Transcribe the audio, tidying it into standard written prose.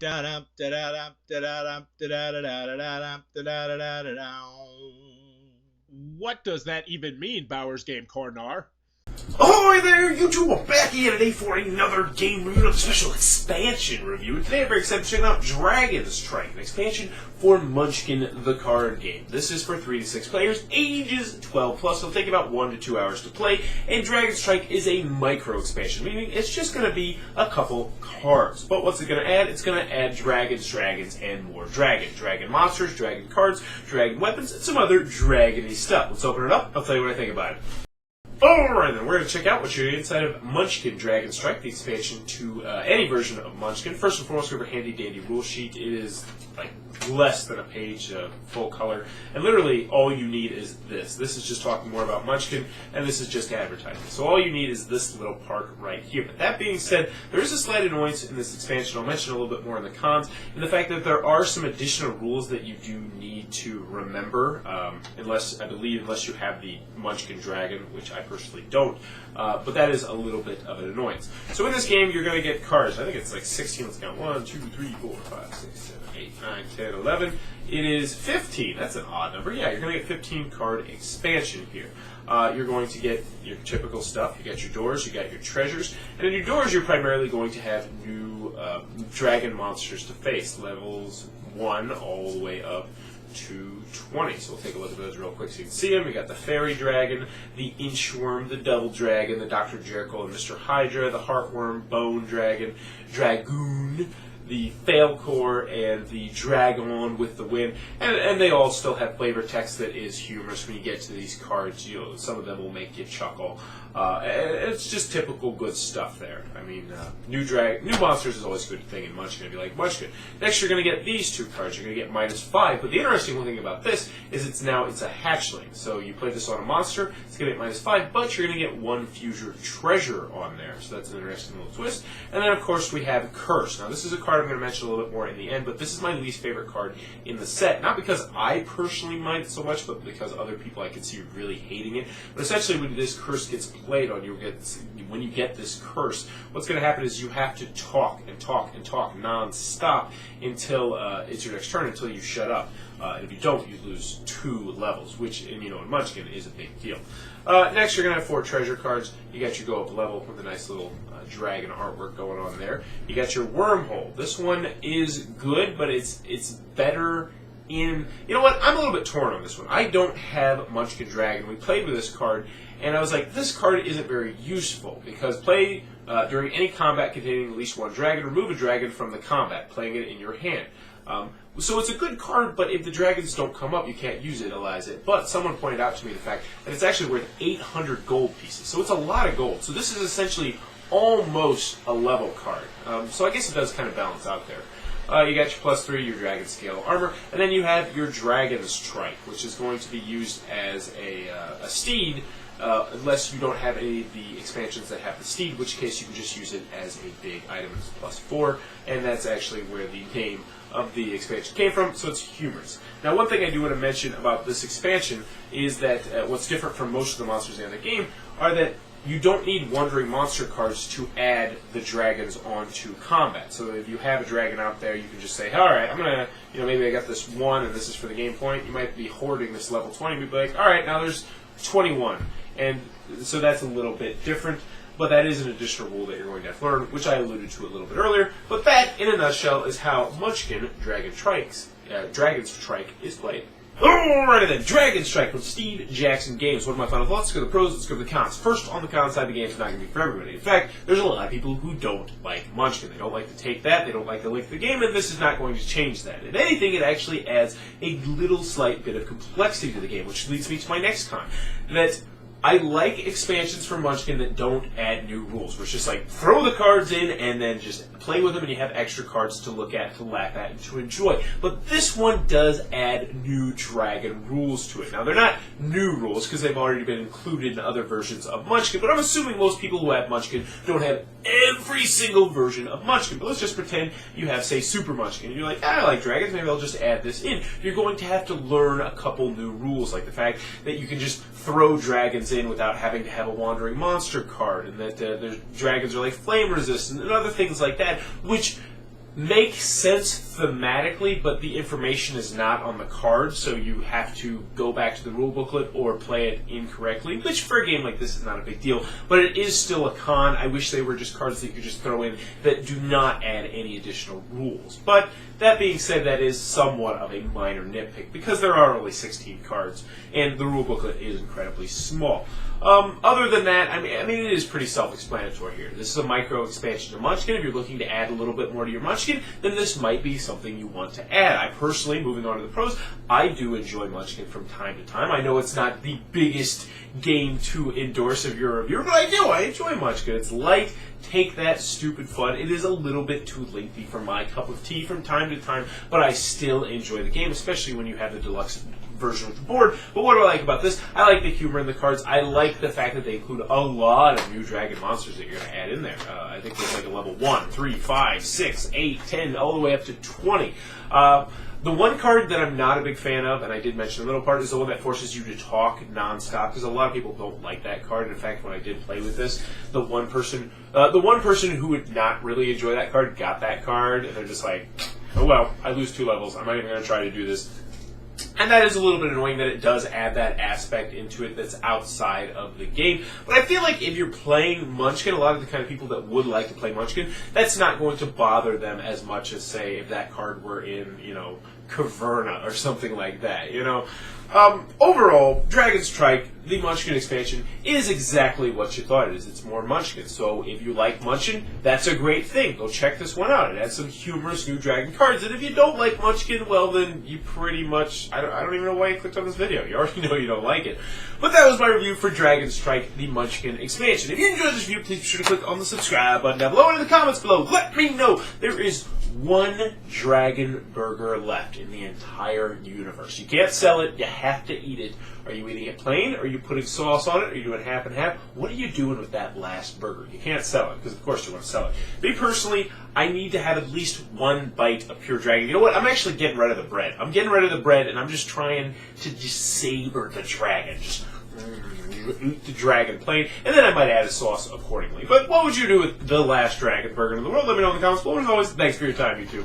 Da-dum, da-da-dum, da-da-dum, da-da-da-da-da-dum, da-da-da-da-da-dum. What does that even mean, Bowers Game Corner? Ahoy there, YouTube! I'm back here today for another game review, a special expansion review. And today I'm very excited to check out Dragon's Trike, an expansion for Munchkin the card game. This is for 3 to 6 players, ages 12 plus. It'll take about 1 to 2 hours to play. And Dragon's Trike is a micro expansion, meaning it's just going to be a couple cards. But what's it going to add? It's going to add dragons, and more dragon. Dragon monsters, dragon cards, dragon weapons, and some other dragony stuff. Let's open it up. I'll tell you what I think about it. Alright then, we're going to check out what you're inside of Munchkin Dragon's Trike, the expansion to any version of Munchkin. First and foremost, we have a handy dandy rule sheet. It is like less than a page, full color, and literally all you need is this. This is just talking more about Munchkin, and this is just advertising. So all you need is this little part right here. But that being said, there is a slight annoyance in this expansion. I'll mention a little bit more in the cons, and the fact that there are some additional rules that you do need to remember, unless you have the Munchkin Dragon, which I personally don't, but that is a little bit of an annoyance. So in this game, you're going to get cards. I think it's like 16. Let's count. 1, 2, 3, 4, 5, 6, 7, 8, 9, 10, 11. It is 15. That's an odd number. Yeah, you're going to get 15 card expansion here. You're going to get your typical stuff. You got your doors, you got your treasures, and in your doors, you're primarily going to have new dragon monsters to face, levels 1 all the way up to 20. So we'll take a look at those real quick so you can see them. We got the Fairy Dragon, the Inchworm, the Double Dragon, the Dr. Jekyll and Mr. Hydra, the Heartworm, Bone Dragon, Dragoon, the Failcore, and the Dragon with the Wind, and they all still have flavor text that is humorous when you get to these cards. Some of them will make you chuckle. It's just typical good stuff there. I mean, new monsters is always a good thing in Munchkin. It'd be like Munchkin. Next, you're going to get these 2 cards. You're going to get -5. But the interesting thing about this is it's a hatchling. So you play this on a monster, it's going to get -5, but you're going to get 1 future treasure on there. So that's an interesting little twist. And then, of course, we have Curse. Now, this is a card I'm going to mention a little bit more in the end, but this is my least favorite card in the set. Not because I personally mind it so much, but because other people I can see really hating it. But essentially, when this Curse gets played on, when you get this Curse, what's going to happen is you have to talk and talk and talk non-stop until it's your next turn, until you shut up. And if you don't, you lose 2 levels, which in Munchkin is a big deal. Next, you're going to have 4 treasure cards. You got your go up level with a nice little dragon artwork going on there. You got your Wormhole. This one is good, but it's better in... You know what? I'm a little bit torn on this one. I don't have Munchkin Dragon. We played with this card, and I was like, this card isn't very useful, because play during any combat containing at least 1 dragon, remove a dragon from the combat, playing it in your hand. So it's a good card, but if the dragons don't come up, you can't utilize it. But someone pointed out to me the fact that it's actually worth 800 gold pieces, so it's a lot of gold. So this is essentially almost a level card. So I guess it does kind of balance out there. You got your +3, your dragon scale armor, and then you have your Dragon's Trike, which is going to be used as a steed, unless you don't have any of the expansions that have the steed, in which case you can just use it as a big item. It's +4, and that's actually where the name of the expansion came from, so it's humorous. Now, one thing I do want to mention about this expansion is that what's different from most of the monsters in the game are that you don't need Wandering Monster cards to add the dragons onto combat. So if you have a dragon out there, you can just say, alright, I'm going to, maybe I got this 1 and this is for the game point. You might be hoarding this level 20, but be like, alright, now there's 21. And so that's a little bit different, but that is an additional rule that you're going to have to learn, which I alluded to a little bit earlier. But that, in a nutshell, is how Munchkin Dragon's Trike is played. Alrighty then, Dragon's Trike from Steve Jackson Games. What are my final thoughts? Let's go to the pros, let's go to the cons. First, on the cons side, the game's not going to be for everybody. In fact, there's a lot of people who don't like Munchkin. They don't like to take that, they don't like the length of the game, and this is not going to change that. If anything, it actually adds a little slight bit of complexity to the game, which leads me to my next con. That I like expansions for Munchkin that don't add new rules, where it's just like, throw the cards in and then just play with them, and you have extra cards to look at, to laugh at, and to enjoy. But this one does add new dragon rules to it. Now, they're not new rules, because they've already been included in other versions of Munchkin, but I'm assuming most people who have Munchkin don't have every single version of Munchkin. But let's just pretend you have, say, Super Munchkin, and you're like, I like dragons, maybe I'll just add this in. You're going to have to learn a couple new rules, like the fact that you can just throw dragons in without having to have a Wandering Monster card, and that dragons are like flame resistant, and other things like that, which make sense thematically, but the information is not on the card, so you have to go back to the rule booklet or play it incorrectly, which for a game like this is not a big deal, but it is still a con. I wish they were just cards that you could just throw in that do not add any additional rules. But that being said, that is somewhat of a minor nitpick, because there are only 16 cards, and the rule booklet is incredibly small. Other than that, I mean, it is pretty self-explanatory here. This is a micro expansion to Munchkin. If you're looking to add a little bit more to your Munchkin, then this might be something you want to add. I personally, moving on to the pros, I do enjoy Munchkin from time to time. I know it's not the biggest game to endorse if you're a reviewer, but I do. I enjoy Munchkin. It's light. Take that stupid fun. It is a little bit too lengthy for my cup of tea from time to time, but I still enjoy the game, especially when you have the deluxe version with the board. But what do I like about this? I like the humor in the cards. I like the fact that they include a lot of new dragon monsters that you're going to add in there. I think there's like a level 1, 3, 5, 6, 8, 10, all the way up to 20. The one card that I'm not a big fan of, and I did mention the middle part, is the one that forces you to talk nonstop, because a lot of people don't like that card. And in fact, when I did play with this, the one person who would not really enjoy that card got that card, and they're just like, oh well, I lose 2 levels. I'm not even going to try to do this. And that is a little bit annoying that it does add that aspect into it that's outside of the game. But I feel like if you're playing Munchkin, a lot of the kind of people that would like to play Munchkin, that's not going to bother them as much as, say, if that card were in, Caverna or something like that, Overall, Dragon's Trike, the Munchkin expansion, is exactly what you thought it is. It's more Munchkin. So if you like Munchkin, that's a great thing. Go check this one out. It has some humorous new dragon cards. And if you don't like Munchkin, well, then you pretty much... I don't even know why you clicked on this video. You already know you don't like it. But that was my review for Dragon's Strike, the Munchkin expansion. If you enjoyed this review, please be sure to click on the subscribe button down below and in the comments below. Let me know. There is one dragon burger left in the entire universe. You can't sell it. You have to eat it. Are you eating it plain? Are you putting sauce on it? Are you doing half and half? What are you doing with that last burger? You can't sell it, because of course you want to sell it. Me personally, I need to have at least one bite of pure dragon. You know what? I'm actually getting rid of the bread. I'm getting rid of the bread, and I'm just trying to just savor the dragon. Just eat the dragon plain, and then I might add a sauce accordingly. But what would you do with the last dragon burger in the world? Let me know in the comments below. As always, thanks for your time, YouTube.